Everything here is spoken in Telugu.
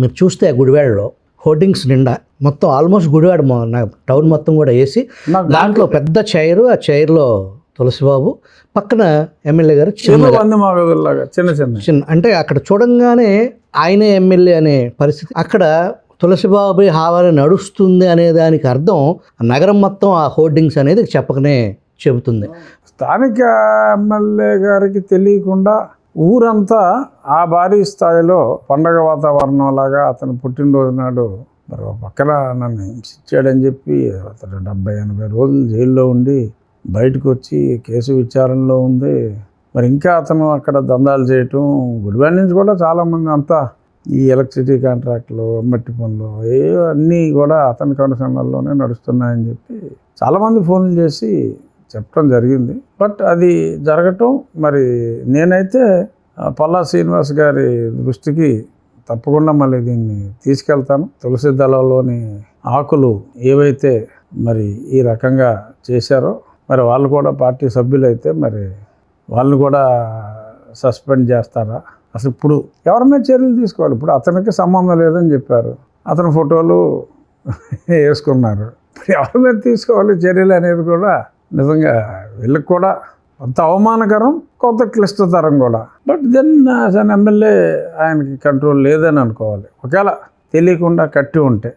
మీరు చూస్తే ఆ గుడివాడలో హోర్డింగ్స్ నిండా మొత్తం ఆల్మోస్ట్ గుడివాడ టౌన్ మొత్తం కూడా వేసి దాంట్లో పెద్ద చైరు, ఆ చైర్లో తులసిబాబు, పక్కన ఎమ్మెల్యే గారు చిన్న చిన్న, అంటే అక్కడ చూడంగానే ఆయనే ఎమ్మెల్యే అనే పరిస్థితి. అక్కడ తులసిబాబు హావాలు నడుస్తుంది అనే దానికి అర్థం నగరం మొత్తం ఆ హోర్డింగ్స్ అనేది చెప్పకనే చెబుతుంది. స్థానిక ఎమ్మెల్యే గారికి తెలియకుండా ఊరంతా ఆ భారీ స్థాయిలో పండగ వాతావరణం లాగా అతను పుట్టినరోజు నాడు మరి ఒక పక్కన నన్ను హింసించాడని చెప్పి అతను 70-80 రోజులు జైల్లో ఉండి బయటకు వచ్చి కేసు విచారణలో ఉంది. మరి ఇంకా అతను అక్కడ దందాలు చేయటం, గుడివాడ నుంచి కూడా చాలామంది అంతా ఈ ఎలక్ట్రిసిటీ కాంట్రాక్టులు, మట్టి పనులు అన్నీ కూడా అతని కనుసన్నల్లోనే నడుస్తున్నాయని చెప్పి చాలామంది ఫోన్లు చేసి చెప్పడం జరిగింది. బట్ అది జరగటం మరి నేనైతే పల్లా శ్రీనివాస్ గారి దృష్టికి తప్పకుండా మళ్ళీ దీన్ని తీసుకెళ్తాను. తులసి దళంలోని ఆకులు ఏవైతే మరి ఈ రకంగా చేశారో మరి వాళ్ళు కూడా పార్టీ సభ్యులైతే మరి వాళ్ళని కూడా సస్పెండ్ చేస్తారా? అసలు ఇప్పుడు ఎవరి మీద చర్యలు తీసుకోవాలి? ఇప్పుడు అతనికి సంబంధం లేదని చెప్పారు, అతని ఫోటోలు వేసుకున్నారు. ఇప్పుడు ఎవరి మీద తీసుకోవాలి చర్యలు అనేది కూడా నిజంగా వీళ్ళకి కూడా కొంత అవమానకరం, కొంత క్లిష్టతరం కూడా. But then as an MLA ఆయనకి కంట్రోల్ లేదని అనుకోవాలి. ఒకవేళ తెలియకుండా కట్టి ఉంటే